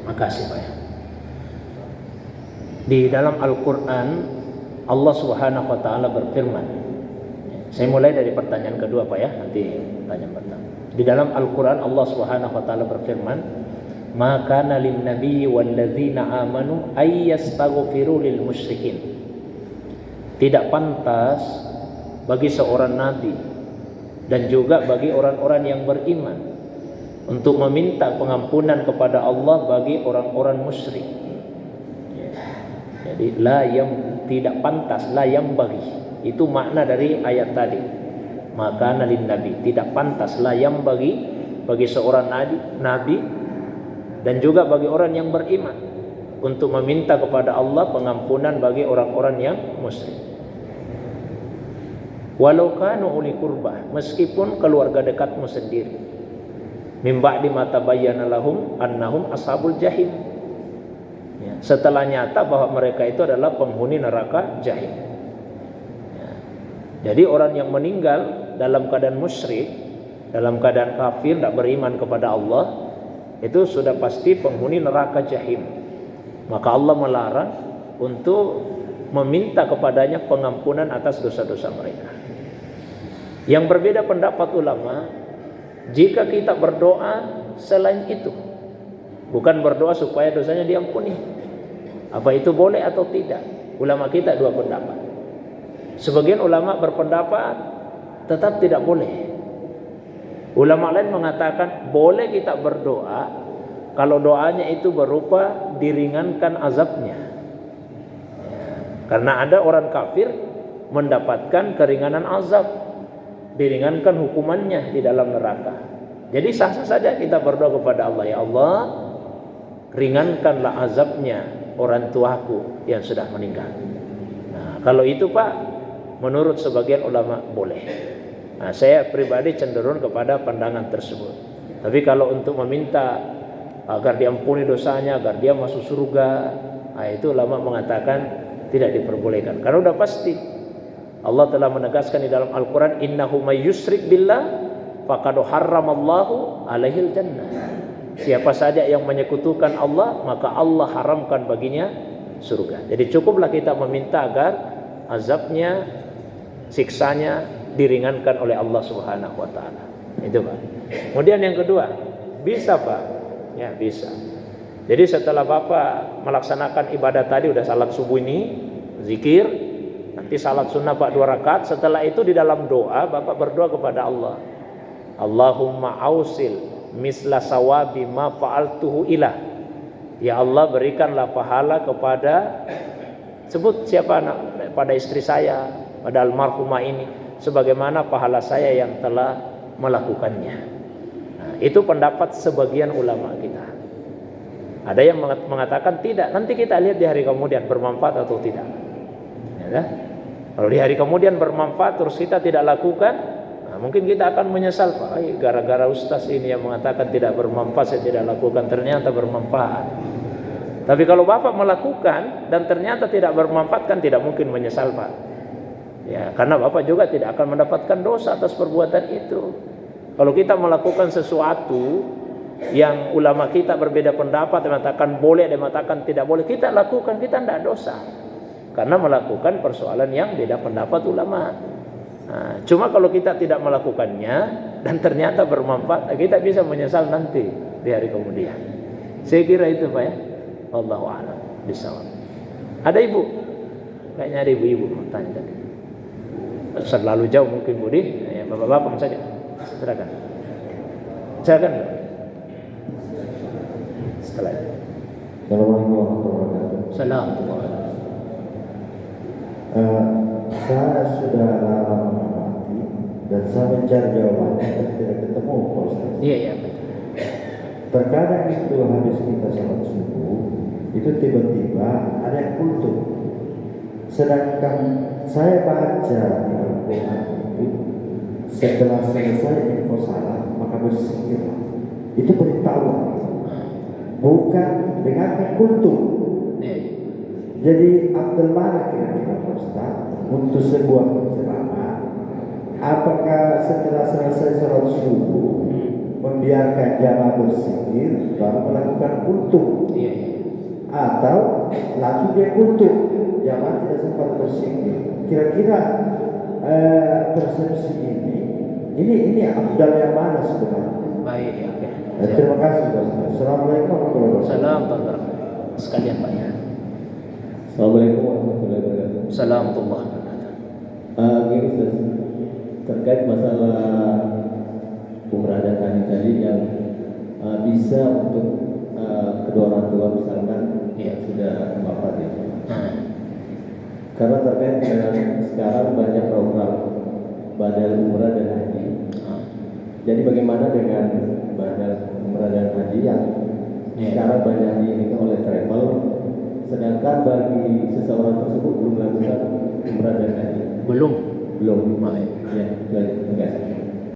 Makasih Pak ya. Di dalam Al-Quran Allah Subhanahu wa Ta'ala berfirman. Saya mulai dari pertanyaan kedua Pak ya, nanti pertanyaan pertama. Di dalam Al-Quran Allah Subhanahu wa Ta'ala berfirman, "Ma kana lin nabiyyi wal ladzina amanu ay yastaghfiru lil musyrikin." Tidak pantas bagi seorang nabi dan juga bagi orang-orang yang beriman untuk meminta pengampunan kepada Allah bagi orang-orang musyrik. Jadi tidak pantas, la yang bagi. Itu makna dari ayat tadi. Maka nalin nabi, tidak pantas la yang bagi seorang nabi dan juga bagi orang yang beriman untuk meminta kepada Allah pengampunan bagi orang-orang yang musyrik. Walau kanu uli qurbah, meskipun keluarga dekatmu sendiri. Min ba'di ma tabayyana lahum annahum ashabul jahim. Ya, setelah nyata bahwa mereka itu adalah penghuni neraka jahim. Ya. Jadi orang yang meninggal dalam keadaan musyrik, dalam keadaan kafir, tidak beriman kepada Allah, itu sudah pasti penghuni neraka jahim. Maka Allah melarang untuk meminta kepadanya pengampunan atas dosa-dosa mereka. Yang berbeda pendapat ulama, jika kita berdoa selain itu, bukan berdoa supaya dosanya diampuni, apa itu boleh atau tidak? Ulama kita dua pendapat. Sebagian ulama berpendapat tetap tidak boleh. Ulama lain mengatakan boleh kita berdoa kalau doanya itu berupa diringankan azabnya. Karena ada orang kafir mendapatkan keringanan azab, diringankan hukumannya di dalam neraka. Jadi sah-sah saja kita berdoa kepada Allah, ya Allah, ringankanlah azabnya orang tuaku yang sudah meninggal. Nah, kalau itu Pak, menurut sebagian ulama boleh. Nah, saya pribadi cenderung kepada pandangan tersebut. Tapi kalau untuk meminta agar diampuni dosanya, agar dia masuk surga, nah itu ulama mengatakan tidak diperbolehkan. Karena sudah pasti Allah telah menegaskan di dalam Al-Quran, innahu may yusyrik billah faqad harramallahu alaihil jannah. Siapa saja yang menyekutukan Allah, maka Allah haramkan baginya surga. Jadi cukuplah kita meminta agar azabnya, siksanya diringankan oleh Allah Subhanahu wa Ta'ala. Itu Pak. Kemudian yang kedua, bisa Pak? Ya bisa. Jadi setelah Bapak melaksanakan ibadah tadi, udah salat subuh ini, zikir, nanti salat sunnah Pak 2 rakaat. Setelah itu di dalam doa Bapak berdoa kepada Allah, Allahumma ausil misla sawabi ma fa'altuhu ilah. Ya Allah, berikanlah pahala kepada, sebut siapa anak, pada istri saya, pada almarhumah ini, sebagaimana pahala saya yang telah melakukannya. Nah, itu pendapat sebagian ulama kita. Ada yang mengatakan tidak, nanti kita lihat di hari kemudian bermanfaat atau tidak. Ya, kalau di hari kemudian bermanfaat terus kita tidak lakukan, nah, mungkin kita akan menyesal Pak. Gara-gara ustaz ini yang mengatakan tidak bermanfaat, saya tidak lakukan, ternyata bermanfaat. Tapi kalau Bapak melakukan dan ternyata tidak bermanfaat, kan tidak mungkin menyesal Pak. Ya, karena Bapak juga tidak akan mendapatkan dosa atas perbuatan itu. Kalau kita melakukan sesuatu yang ulama kita berbeda pendapat, yang mengatakan boleh, yang mengatakan tidak boleh, kita lakukan, kita tidak dosa. Karena melakukan persoalan yang beda pendapat ulama. Nah, cuma kalau kita tidak melakukannya dan ternyata bermanfaat, kita bisa menyesal nanti di hari kemudian. Saya kira itu Pak ya. Wallahu a'lam bishawab. Ada ibu? Kayaknya ada ibu-ibu mau tanya tadi. Terlalu jauh mungkin Budi. Ya, bapak-bapak saja. Silakan. Silakan. Setelah itu. Assalamualaikum warahmatullahi wabarakatuh. Assalamualaikum. Saya sudah lama mengamati dan saya mencari jawabannya dan tidak ketemu Pak Ustaz. Iya. Terkadang itu habis kita salat subuh, itu tiba-tiba ada yang kultum. Sedangkan saya baca di Al-Quran itu, setelah selesai info salat maka berzikirlah. Itu beritahu, bukan dengarkan kultum. Jadi Abdul mana kira-kira Pak Ustaz untuk sebuah penceramah, apakah setelah selesai salat subuh membiarkan jamaah berzikir baru melakukan kultum, Iya, iya. atau langsung dia kultum, jamaah tidak sempat berzikir. Kira-kira persepsi ini abdal yang mana sebenarnya? Baik, ya. Oke. Terima kasih Pak Ustaz. Assalamualaikum warahmatullahi wabarakatuh. Salam warahmatullahi sekalian Pak. Assalamualaikum warahmatullahi wabarakatuh. Salam warahmatullahi wabarakatuh. Gini Ustaz, terkait masalah umrah dan haji tadi yang bisa untuk kedua orang tua misalkan Iya. sudah wafat ya. Nah, Karena terkait dengan sekarang banyak program badal umrah dan haji. ah, Jadi bagaimana dengan badal umrah dan haji yang Iya. sekarang banyak diinginkan oleh travel, sedangkan bagi seseorang tersebut belum melakukan umrah dan haji? belum. Belum. Baik. Ya, itu aja. Terima kasih.